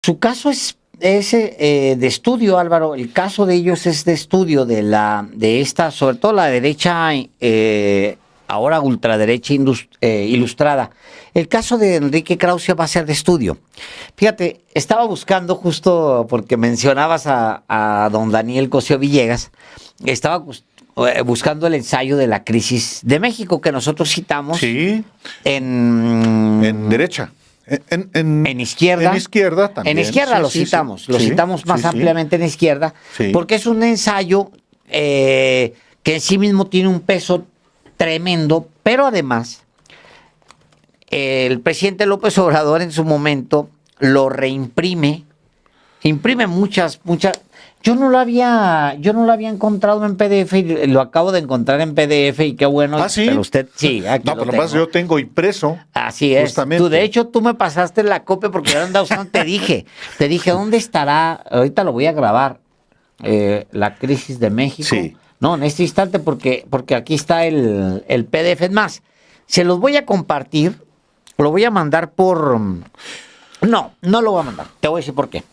Su caso es de estudio, Álvaro. El caso de ellos es de estudio de esta, sobre todo la derecha, ahora ultraderecha ilustrada. El caso de Enrique Krause va a ser de estudio. Fíjate, estaba buscando justo porque mencionabas a don Daniel Cosío Villegas, estaba buscando el ensayo de la crisis de México que nosotros citamos Sí, en derecha. En izquierda. En izquierda también. En izquierda Sí, lo sí, citamos, sí. lo Sí, citamos más sí, ampliamente en izquierda, sí. porque es un ensayo que en sí mismo tiene un peso tremendo, pero además el presidente López Obrador en su momento lo reimprime, imprime muchas. Yo no lo había encontrado en PDF y lo acabo de encontrar en PDF y qué bueno. ¿Ah, sí? Pero usted, sí, aquí No, lo pero más tengo. yo tengo impreso. Así es. Justamente. De hecho, tú me pasaste la copia porque yo andaba usando, te dije, ¿dónde estará? Ahorita lo voy a grabar, la crisis de México. Sí. No, en este instante porque aquí está el PDF. Es más, se los voy a compartir, lo voy a mandar por... No lo voy a mandar, te voy a decir por qué.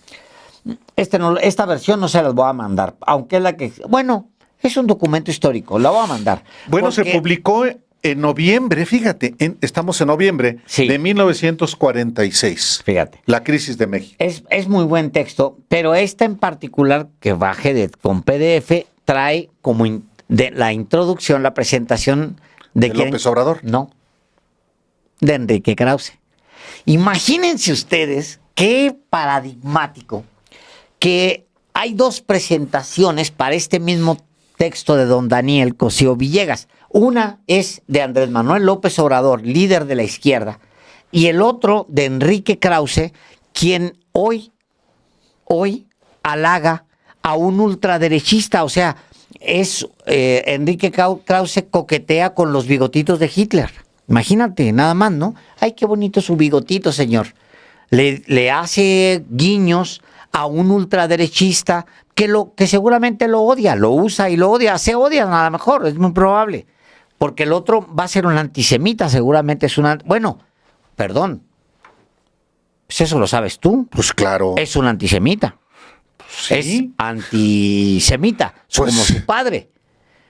Esta versión no se las voy a mandar, aunque es la que... Bueno, es un documento histórico, la voy a mandar. Bueno, porque... se publicó en noviembre, fíjate, estamos en noviembre de 1946. Fíjate. La crisis de México. Es muy buen texto, pero esta en particular que baje con PDF trae como de la introducción, la presentación ¿De López Obrador? No, de Enrique Krause. Imagínense ustedes qué paradigmático que hay dos presentaciones para este mismo texto de don Daniel Cosío Villegas. Una es de Andrés Manuel López Obrador, líder de la izquierda, y el otro de Enrique Krause, quien hoy halaga a un ultraderechista. O sea, Enrique Krause coquetea con los bigotitos de Hitler. Imagínate, nada más, ¿no? Ay, qué bonito su bigotito, señor. Le hace guiños a un ultraderechista que seguramente lo odia, lo usa y lo odia. Se odian a lo mejor, es muy probable. Porque el otro va a ser un antisemita, seguramente es bueno, perdón. Pues eso lo sabes tú. Pues claro. Es un antisemita. Sí. Es antisemita, Pues, como su padre.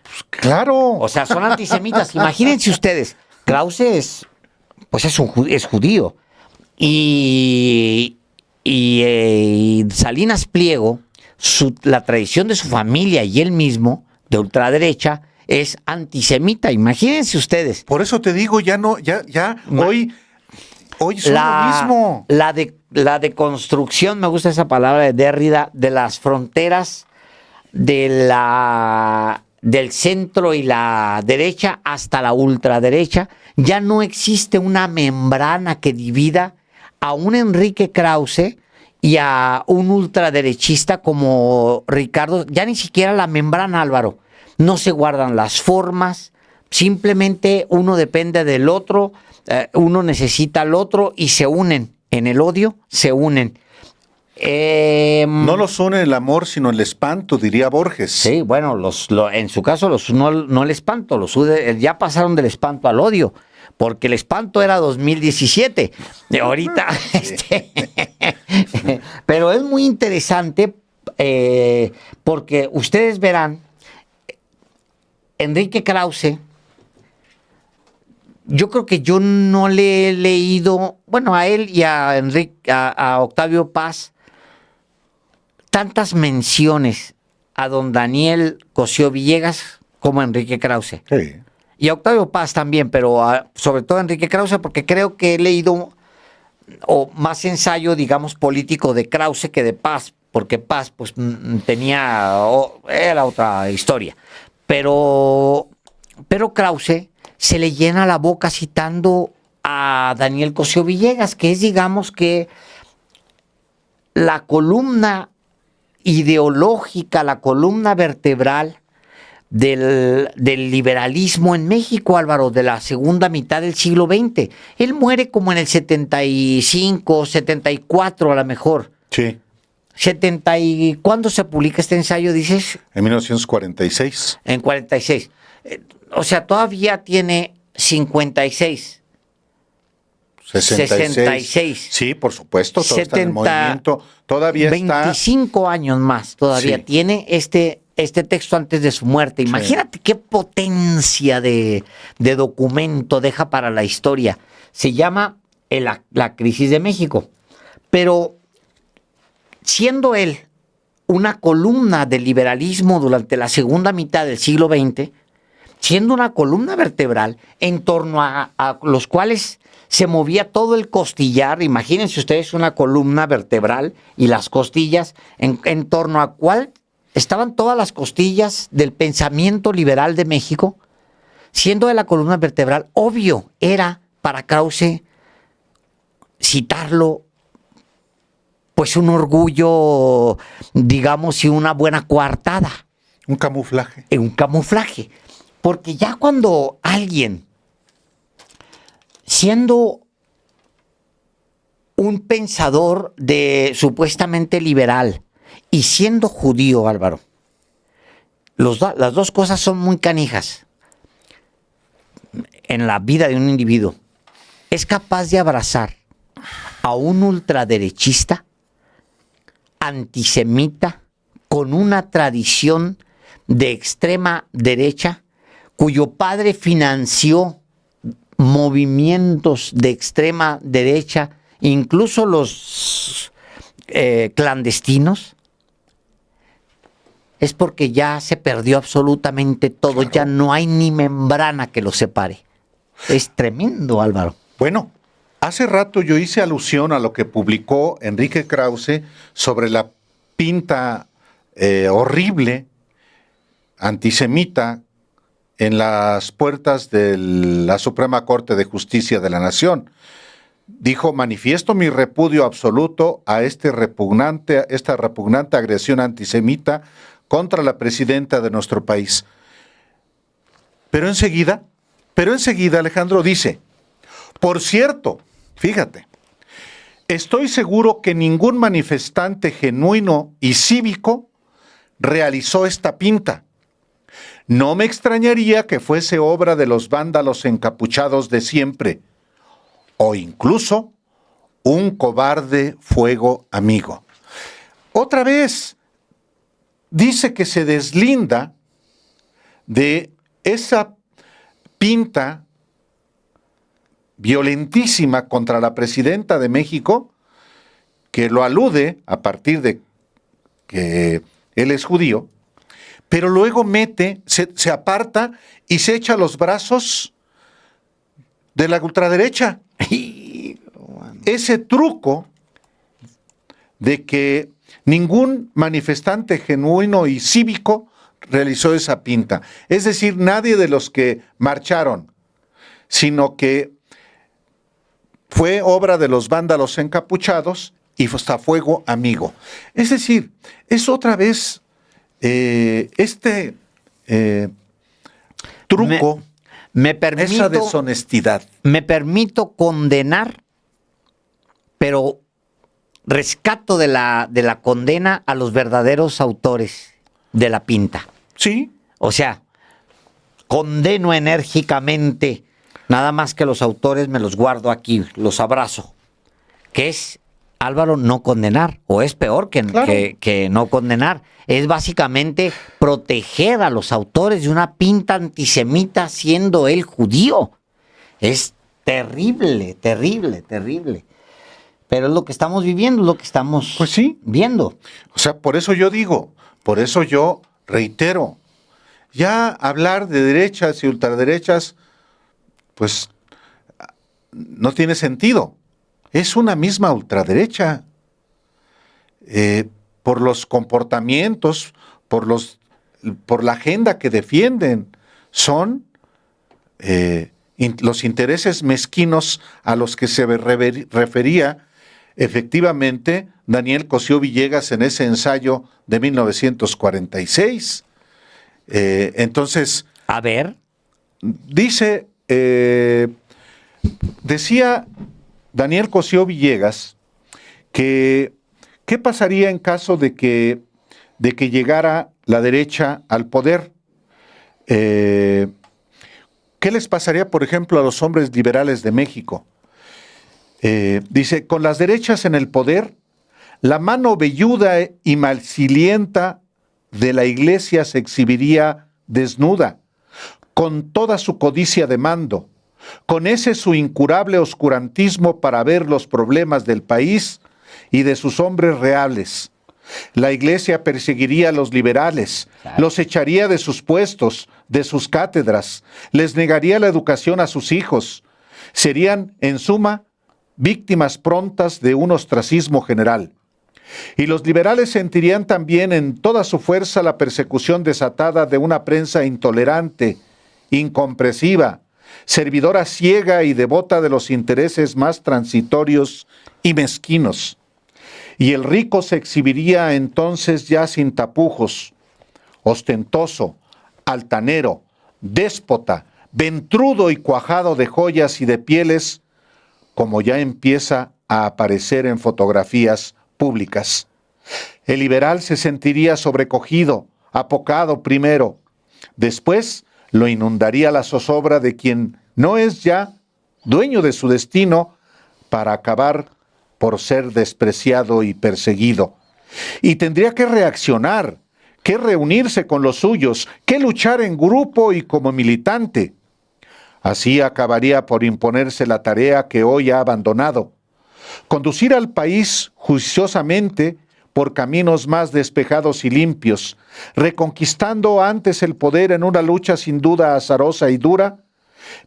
Pues claro. O sea, son antisemitas. Imagínense ustedes, Krause es judío. Y Salinas Pliego, la tradición de su familia y él mismo, de ultraderecha, es antisemita. Imagínense ustedes. Por eso te digo, ya hoy son lo mismo. La deconstrucción, me gusta esa palabra de Derrida, de las fronteras del centro y la derecha hasta la ultraderecha. Ya no existe una membrana que divida a un Enrique Krause y a un ultraderechista como Ricardo. Ya ni siquiera la membrana, Álvaro. No se guardan las formas, simplemente uno depende del otro, uno necesita al otro y se unen. En el odio se unen. No los une el amor, sino el espanto, diría Borges. Sí, bueno, en su caso no el espanto, ya pasaron del espanto al odio, porque el espanto era 2017. Ahorita, pero es muy interesante porque ustedes verán, Enrique Krause, yo creo que yo no le he leído, bueno, a él y a Octavio Paz, tantas menciones a don Daniel Cosío Villegas como a Enrique Krause. Sí. Y a Octavio Paz también, pero sobre todo a Enrique Krause, porque creo que he leído más ensayo, digamos, político de Krause que de Paz, porque Paz pues era otra historia. Pero Krause se le llena la boca citando a Daniel Cosío Villegas, que es, digamos, que la columna ideológica, la columna vertebral del liberalismo en México, Álvaro, de la segunda mitad del siglo XX. Él muere como en el 75, 74 a lo mejor. Sí. ¿Cuándo se publica este ensayo, dices? En 1946. En 46. O sea, todavía tiene 56. 66. Sí, por supuesto, todo está en 70, movimiento. Todavía 25 años más todavía Sí. tiene este texto antes de su muerte. Imagínate qué potencia de documento deja para la historia. Se llama La crisis de México. Pero siendo él una columna del liberalismo durante la segunda mitad del siglo XX, siendo una columna vertebral en torno a los cuales se movía todo el costillar. Imagínense ustedes una columna vertebral y las costillas en torno a cuál estaban todas las costillas del pensamiento liberal de México. Siendo de la columna vertebral, obvio era para Krause citarlo, pues un orgullo, digamos, y una buena coartada. Un camuflaje. Un camuflaje. Porque ya cuando alguien, siendo un pensador supuestamente liberal y siendo judío, Álvaro, las dos cosas son muy canijas en la vida de un individuo, es capaz de abrazar a un ultraderechista, antisemita, con una tradición de extrema derecha, cuyo padre financió movimientos de extrema derecha, incluso los clandestinos, es porque ya se perdió absolutamente todo, claro. Ya no hay ni membrana que los separe. Es tremendo, Álvaro. Bueno, hace rato yo hice alusión a lo que publicó Enrique Krause sobre la pinta horrible, antisemita, en las puertas de la Suprema Corte de Justicia de la Nación. Dijo: manifiesto mi repudio absoluto a esta repugnante agresión antisemita contra la presidenta de nuestro país. Pero enseguida, Alejandro dice: por cierto, fíjate, estoy seguro que ningún manifestante genuino y cívico realizó esta pinta. No me extrañaría que fuese obra de los vándalos encapuchados de siempre, o incluso un cobarde fuego amigo. Otra vez, dice que se deslinda de esa pinta violentísima contra la presidenta de México, que lo alude a partir de que él es judío, pero luego se aparta y se echa los brazos de la ultraderecha. Ese truco de que ningún manifestante genuino y cívico realizó esa pinta. Es decir, nadie de los que marcharon, sino que fue obra de los vándalos encapuchados y hasta fuego amigo. Es decir, es otra vez truco, esa deshonestidad. Me permito condenar, pero rescato de la condena a los verdaderos autores de la pinta. Sí. O sea, condeno enérgicamente, nada más que los autores me los guardo aquí, los abrazo. Que es, Álvaro, no condenar, o es peor que no condenar. Es básicamente proteger a los autores de una pinta antisemita siendo él judío. Es terrible, terrible, terrible. Pero es lo que estamos viviendo, es lo que estamos viendo. O sea, por eso yo reitero, ya hablar de derechas y ultraderechas, pues no tiene sentido. Es una misma ultraderecha. Por los comportamientos, por la agenda que defienden, son los intereses mezquinos a los que se refería efectivamente Daniel Cosío Villegas en ese ensayo de 1946. Entonces, a ver, decía Daniel Cosío Villegas que ¿qué pasaría en caso de que llegara la derecha al poder? ¿Qué les pasaría, por ejemplo, a los hombres liberales de México? Dice, con las derechas en el poder, la mano velluda y malsilienta de la iglesia se exhibiría desnuda, con toda su codicia de mando, con ese su incurable oscurantismo para ver los problemas del país y de sus hombres reales. La iglesia perseguiría a los liberales, los echaría de sus puestos, de sus cátedras, les negaría la educación a sus hijos. Serían, en suma, víctimas prontas de un ostracismo general. Y los liberales sentirían también en toda su fuerza la persecución desatada de una prensa intolerante, incomprensiva, servidora ciega y devota de los intereses más transitorios y mezquinos. Y el rico se exhibiría entonces ya sin tapujos, ostentoso, altanero, déspota, ventrudo y cuajado de joyas y de pieles, como ya empieza a aparecer en fotografías públicas. El liberal se sentiría sobrecogido, apocado primero. Después lo inundaría la zozobra de quien no es ya dueño de su destino, para acabar por ser despreciado y perseguido. Y tendría que reaccionar, que reunirse con los suyos, que luchar en grupo y como militante. Así acabaría por imponerse la tarea que hoy ha abandonado: conducir al país juiciosamente por caminos más despejados y limpios, reconquistando antes el poder en una lucha sin duda azarosa y dura,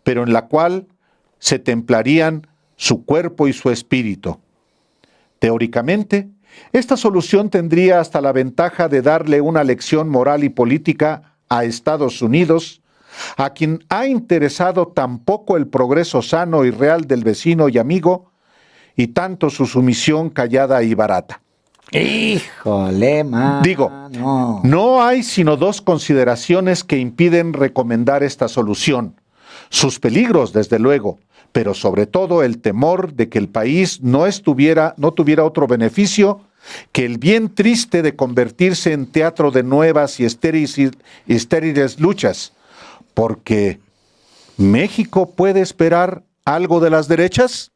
pero en la cual se templarían su cuerpo y su espíritu. Teóricamente, esta solución tendría hasta la ventaja de darle una lección moral y política a Estados Unidos, a quien ha interesado tan poco el progreso sano y real del vecino y amigo, y tanto su sumisión callada y barata. Híjole, mano. Digo, no hay sino dos consideraciones que impiden recomendar esta solución. Sus peligros, desde luego, pero sobre todo el temor de que el país no tuviera otro beneficio que el bien triste de convertirse en teatro de nuevas y estériles luchas, porque ¿México puede esperar algo de las derechas?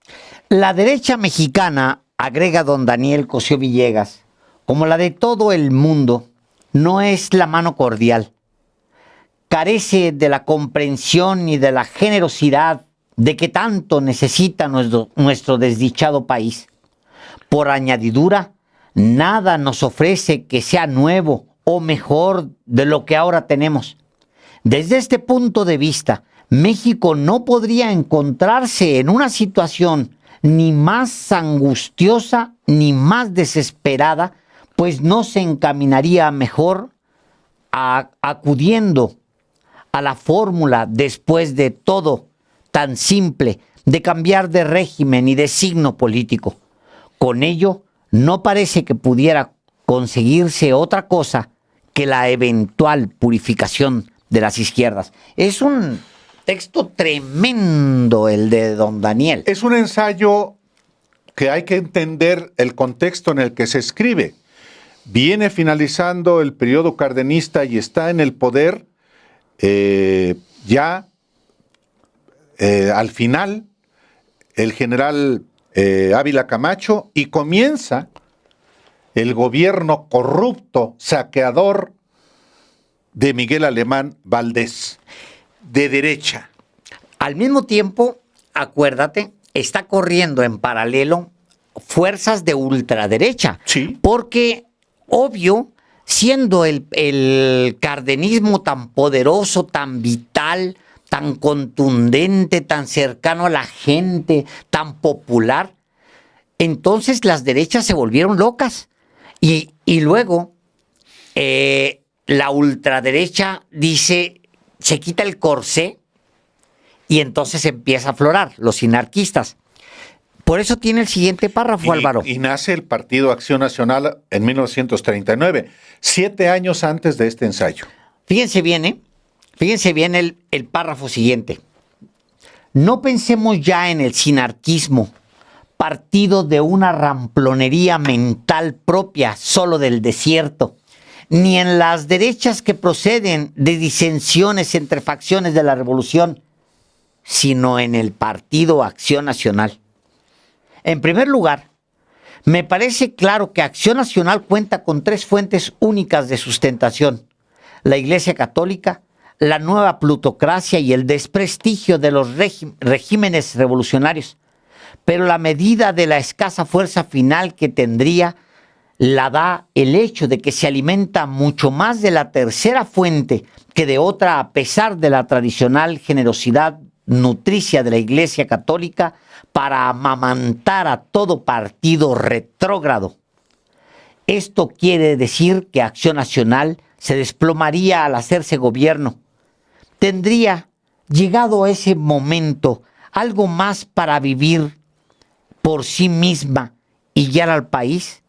La derecha mexicana, agrega don Daniel Cosío Villegas, como la de todo el mundo, no es la mano cordial. Carece de la comprensión y de la generosidad de que tanto necesita nuestro desdichado país. Por añadidura, nada nos ofrece que sea nuevo o mejor de lo que ahora tenemos. Desde este punto de vista, México no podría encontrarse en una situación ni más angustiosa ni más desesperada, pues no se encaminaría mejor acudiendo a la fórmula, después de todo, tan simple, de cambiar de régimen y de signo político. Con ello, no parece que pudiera conseguirse otra cosa que la eventual purificación de las izquierdas. Es un texto tremendo el de don Daniel. Es un ensayo que hay que entender el contexto en el que se escribe. Viene finalizando el periodo cardenista y está en el poder al final el general Ávila Camacho, y comienza el gobierno corrupto, saqueador de Miguel Alemán Valdés, de derecha. Al mismo tiempo, acuérdate, está corriendo en paralelo fuerzas de ultraderecha. Sí. Porque, obvio, siendo el cardenismo tan poderoso, tan vital, tan contundente, tan cercano a la gente, tan popular, entonces las derechas se volvieron locas. Y luego la ultraderecha dice, se quita el corsé y entonces empieza a aflorar los sinarquistas. Por eso tiene el siguiente párrafo, Álvaro. Y nace el Partido Acción Nacional en 1939, 7 años antes de este ensayo. Fíjense bien, Fíjense bien el párrafo siguiente. No pensemos ya en el sinarquismo, partido de una ramplonería mental propia solo del desierto, ni en las derechas que proceden de disensiones entre facciones de la revolución, sino en el Partido Acción Nacional. En primer lugar, me parece claro que Acción Nacional cuenta con 3 fuentes únicas de sustentación: la Iglesia Católica, la nueva plutocracia y el desprestigio de los regímenes revolucionarios. Pero la medida de la escasa fuerza final que tendría la da el hecho de que se alimenta mucho más de la tercera fuente que de otra, a pesar de la tradicional generosidad nutricia de la Iglesia Católica para amamantar a todo partido retrógrado. Esto quiere decir que Acción Nacional se desplomaría al hacerse gobierno. Tendría, llegado a ese momento, algo más para vivir por sí misma y guiar al país.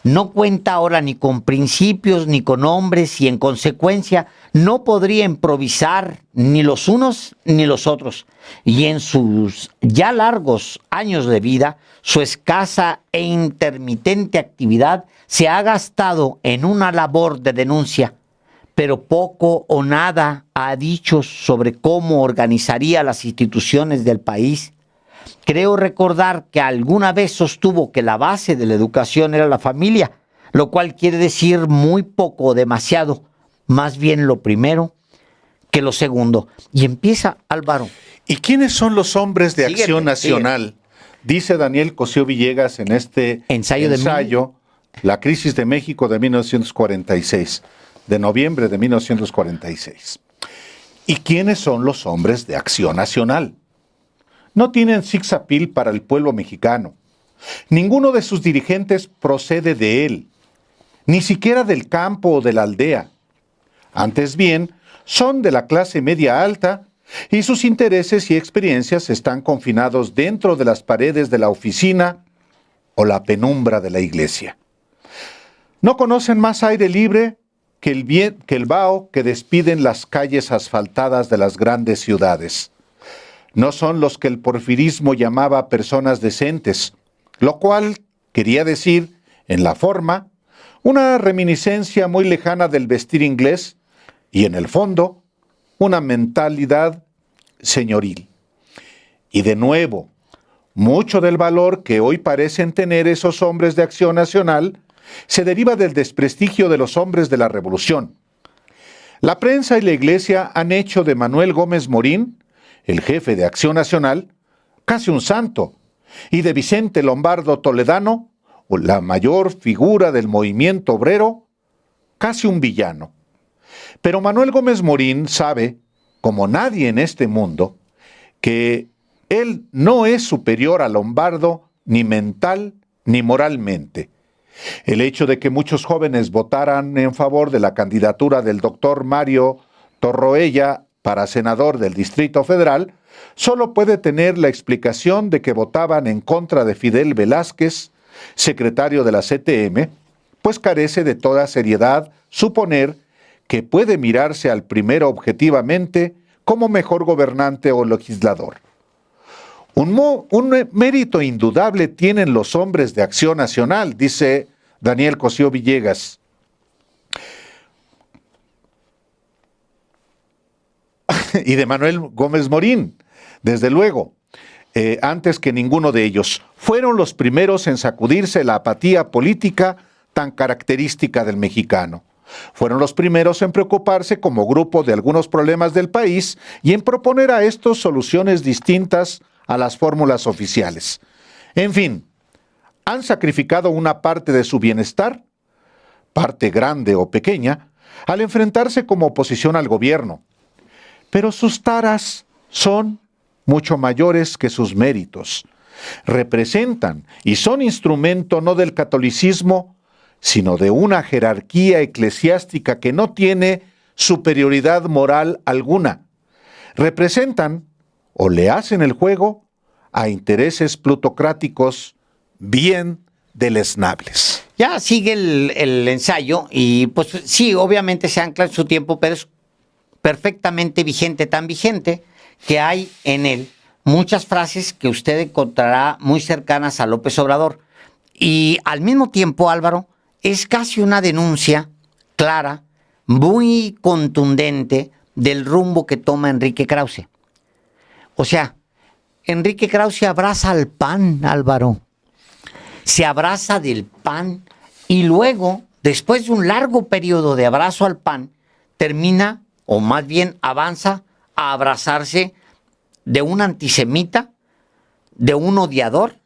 No cuenta ahora ni con principios ni con hombres y en consecuencia no podría improvisar ni los unos ni los otros. Y en sus ya largos años de vida, su escasa e intermitente actividad se ha gastado en una labor de denuncia, pero poco o nada ha dicho sobre cómo organizaría las instituciones del país. Creo recordar que alguna vez sostuvo que la base de la educación era la familia, lo cual quiere decir muy poco o demasiado, más bien lo primero que lo segundo. Y empieza Álvaro. ¿Y quiénes son los hombres de Acción Nacional? Síguete. Dice Daniel Cosío Villegas en este ensayo La crisis de México de 1946, de noviembre de 1946. ¿Y quiénes son los hombres de Acción Nacional? No tienen sex appeal para el pueblo mexicano. Ninguno de sus dirigentes procede de él, ni siquiera del campo o de la aldea. Antes bien, son de la clase media alta y sus intereses y experiencias están confinados dentro de las paredes de la oficina o la penumbra de la iglesia. No conocen más aire libre que el vaho que despiden las calles asfaltadas de las grandes ciudades. No son los que el porfirismo llamaba personas decentes, lo cual quería decir, en la forma, una reminiscencia muy lejana del vestir inglés y en el fondo, una mentalidad señoril. Y de nuevo, mucho del valor que hoy parecen tener esos hombres de Acción Nacional se deriva del desprestigio de los hombres de la Revolución. La prensa y la iglesia han hecho de Manuel Gómez Morín, el jefe de Acción Nacional, casi un santo, y de Vicente Lombardo Toledano, la mayor figura del movimiento obrero, casi un villano. Pero Manuel Gómez Morín sabe, como nadie en este mundo, que él no es superior a Lombardo ni mental ni moralmente. El hecho de que muchos jóvenes votaran en favor de la candidatura del doctor Mario Torroella para senador del Distrito Federal solo puede tener la explicación de que votaban en contra de Fidel Velázquez, secretario de la CTM, pues carece de toda seriedad suponer que puede mirarse al primero objetivamente como mejor gobernante o legislador. Un mérito indudable tienen los hombres de Acción Nacional, dice Daniel Cosío Villegas. Y de Manuel Gómez Morín, desde luego, antes que ninguno de ellos. Fueron los primeros en sacudirse la apatía política tan característica del mexicano. Fueron los primeros en preocuparse como grupo de algunos problemas del país y en proponer a estos soluciones distintas a las fórmulas oficiales. En fin, han sacrificado una parte de su bienestar, parte grande o pequeña, al enfrentarse como oposición al gobierno. Pero sus taras son mucho mayores que sus méritos. Representan y son instrumento no del catolicismo, sino de una jerarquía eclesiástica que no tiene superioridad moral alguna. Representan o le hacen el juego a intereses plutocráticos bien deleznables. Ya sigue el ensayo y pues sí, obviamente se ancla en su tiempo, pero es perfectamente vigente, tan vigente que hay en él muchas frases que usted encontrará muy cercanas a López Obrador. Y al mismo tiempo, Álvaro, es casi una denuncia clara, muy contundente del rumbo que toma Enrique Krause. O sea, Enrique Krause se abraza al PAN, Álvaro. Se abraza del PAN y luego, después de un largo periodo de abrazo al PAN, termina, o más bien avanza, a abrazarse de un antisemita, de un odiador,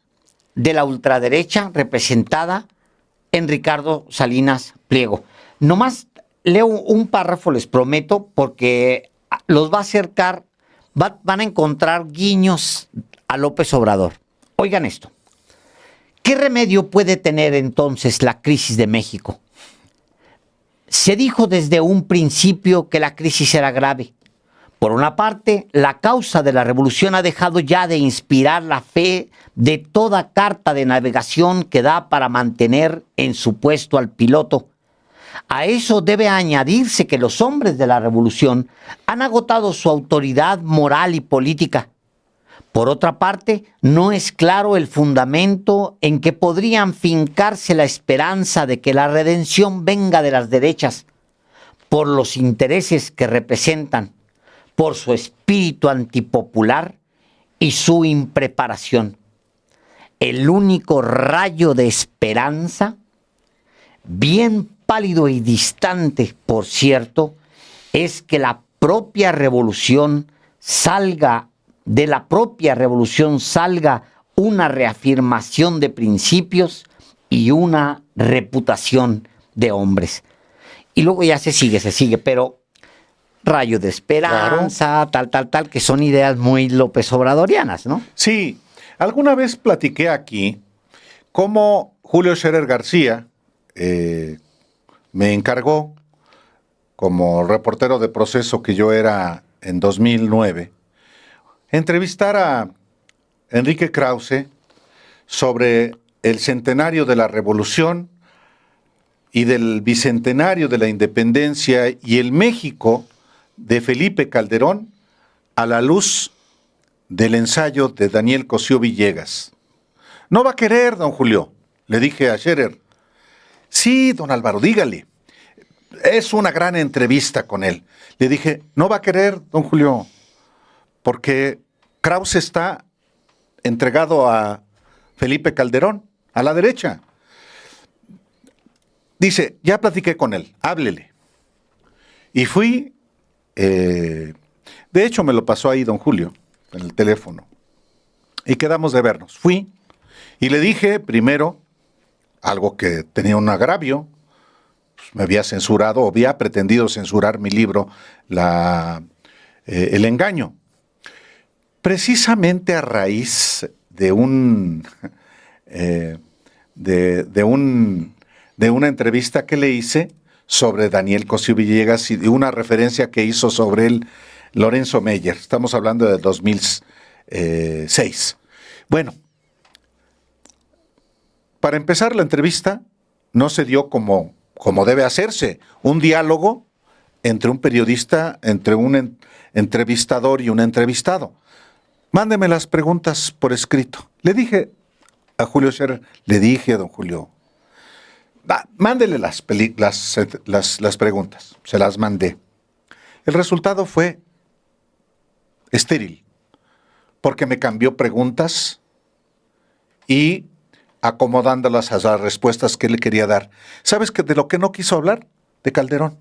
de la ultraderecha representada en Ricardo Salinas Pliego. Nomás leo un párrafo, les prometo, porque los va a acercar, van a encontrar guiños a López Obrador. Oigan esto. ¿Qué remedio puede tener entonces la crisis de México? Se dijo desde un principio que la crisis era grave. Por una parte, la causa de la revolución ha dejado ya de inspirar la fe de toda carta de navegación que da para mantener en su puesto al piloto. A eso debe añadirse que los hombres de la revolución han agotado su autoridad moral y política. Por otra parte, no es claro el fundamento en que podrían fincarse la esperanza de que la redención venga de las derechas, por los intereses que representan, por su espíritu antipopular y su impreparación. El único rayo de esperanza, bien pálido y distante, por cierto, es que la propia revolución salga, de la propia revolución salga una reafirmación de principios y una reputación de hombres. Y luego ya se sigue, pero rayo de esperanza, claro, tal, que son ideas muy López Obradorianas, ¿no? Sí, alguna vez platiqué aquí cómo Julio Scherer García me encargó, como reportero de Proceso que yo era en 2009, entrevistar a Enrique Krause sobre el centenario de la Revolución y del bicentenario de la Independencia y el México de Felipe Calderón a la luz del ensayo de Daniel Cosío Villegas. No va a querer, don Julio, le dije a Scherer. Sí, don Álvaro, dígale. Es una gran entrevista con él. Le dije, no va a querer, don Julio, porque Krause está entregado a Felipe Calderón, a la derecha. Dice, ya platiqué con él, háblele. Y fui, de hecho me lo pasó ahí don Julio, en el teléfono, y quedamos de vernos. Fui y le dije primero algo que tenía un agravio, pues me había censurado, o había pretendido censurar mi libro, El Engaño. Precisamente a raíz de una entrevista que le hice sobre Daniel Cosío Villegas y de una referencia que hizo sobre él Lorenzo Meyer. Estamos hablando de 2006. Bueno, para empezar la entrevista no se dio como debe hacerse, un diálogo entre un periodista, entre un entrevistador y un entrevistado. Mándeme las preguntas por escrito. Le dije a Julio Scherer, le dije a don Julio, mándele las preguntas. Se las mandé. El resultado fue estéril, porque me cambió preguntas y acomodándolas a las respuestas que él quería dar. ¿Sabes de lo que no quiso hablar? De Calderón.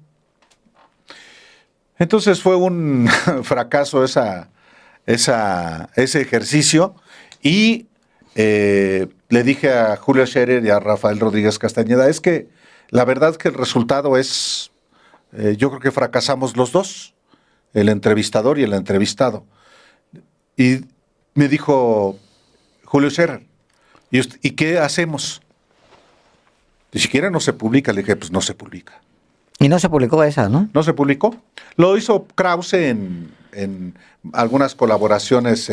Entonces fue un fracaso ese ejercicio y le dije a Julio Scherer y a Rafael Rodríguez Castañeda, es que la verdad que el resultado es, yo creo que fracasamos los dos, el entrevistador y el entrevistado. Y me dijo Julio Scherer, ¿y qué hacemos? Ni siquiera no se publica. Le dije, pues no se publica. Y no se publicó esa, ¿no? No se publicó. Lo hizo Krause en algunas colaboraciones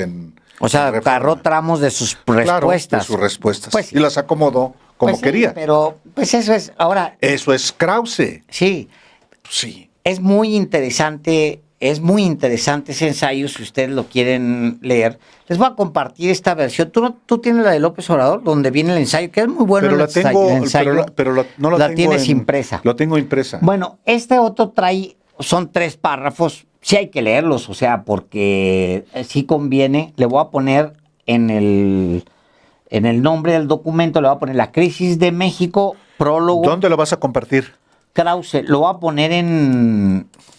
O sea, agarró tramos de sus respuestas. Claro, de sus respuestas. Pues sí. Y las acomodó como pues sí, quería. Pero, pues eso es, ahora... Eso es Krause. Sí. Sí. Es muy interesante ese ensayo, si ustedes lo quieren leer. Les voy a compartir esta versión. ¿Tú tienes la de López Obrador, donde viene el ensayo, que es muy bueno Pero el ensayo, pero no la tengo tienes impresa. Lo tengo impresa. Bueno, este otro son 3 párrafos, sí hay que leerlos, o sea, porque sí conviene. Le voy a poner en el nombre del documento, le voy a poner La crisis de México, prólogo. ¿Dónde lo vas a compartir? Krause, lo voy a poner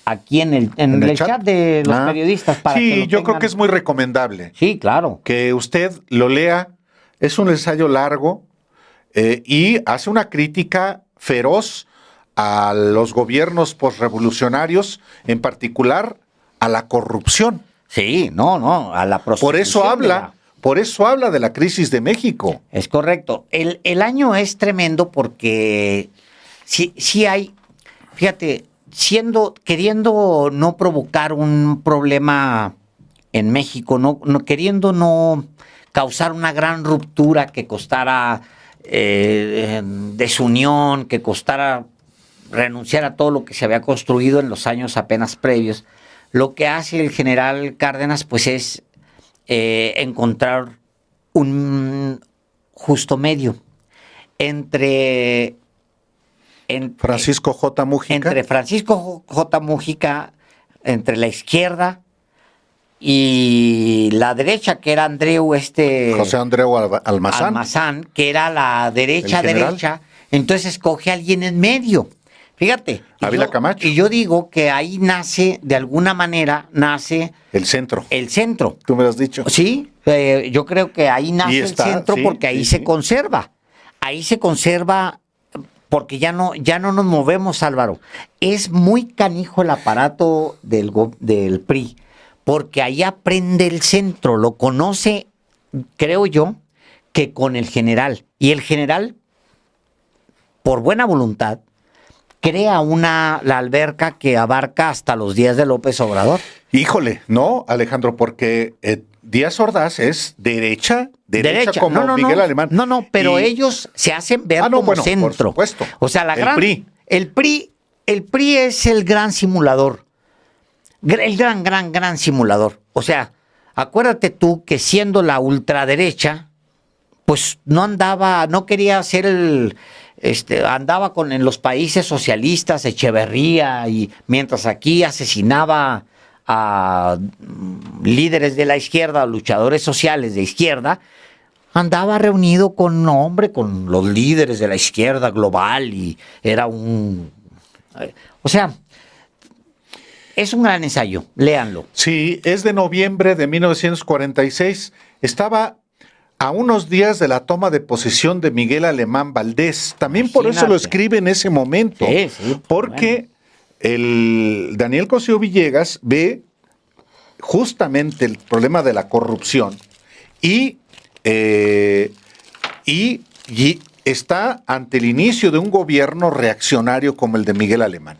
aquí en el chat de los periodistas. Para sí, que lo yo creo tengan. que es muy recomendable. Sí, claro. Que usted lo lea. Es un ensayo largo y hace una crítica feroz a los gobiernos posrevolucionarios, en particular a la corrupción. Sí, no, a la prostitución. Por eso habla de la crisis de México. Es correcto. El año es tremendo porque sí hay, fíjate, queriendo no provocar un problema en México, queriendo no causar una gran ruptura que costara desunión, que costara renunciar a todo lo que se había construido en los años apenas previos. Lo que hace el general Cárdenas, pues, es encontrar un justo medio entre Francisco J. Mújica. Entre Francisco J. Mújica, entre la izquierda y la derecha, que era José Andreu Almazán, que era la derecha. Entonces escoge a alguien en medio. Fíjate. Ávila Camacho. Y yo digo que ahí nace, de alguna manera, el centro. El centro. Tú me lo has dicho. Sí, yo creo que ahí nace el centro, porque ahí se conserva. Ahí se conserva porque ya no nos movemos, Álvaro. Es muy canijo el aparato del PRI, porque ahí aprende el centro, lo conoce, creo yo, que con el general. Y el general, por buena voluntad, crea la alberca que abarca hasta los días de López Obrador. Híjole, no, Alejandro, porque Díaz Ordaz es derecha como Miguel Alemán. No, pero ellos se hacen ver como centro. Por supuesto. O sea, PRI. El PRI es el gran simulador. El gran simulador. O sea, acuérdate tú que siendo la ultraderecha, pues no quería ser andaba en los países socialistas, Echeverría, y mientras aquí asesinaba a líderes de la izquierda, luchadores sociales de izquierda, andaba reunido con los líderes de la izquierda global, y era o sea, es un gran ensayo, léanlo. Sí, es de noviembre de 1946. Estaba a unos días de la toma de posesión de Miguel Alemán Valdés. También por eso lo escribe en ese momento. Sí, porque el Daniel Cosío Villegas ve justamente el problema de la corrupción y está ante el inicio de un gobierno reaccionario como el de Miguel Alemán.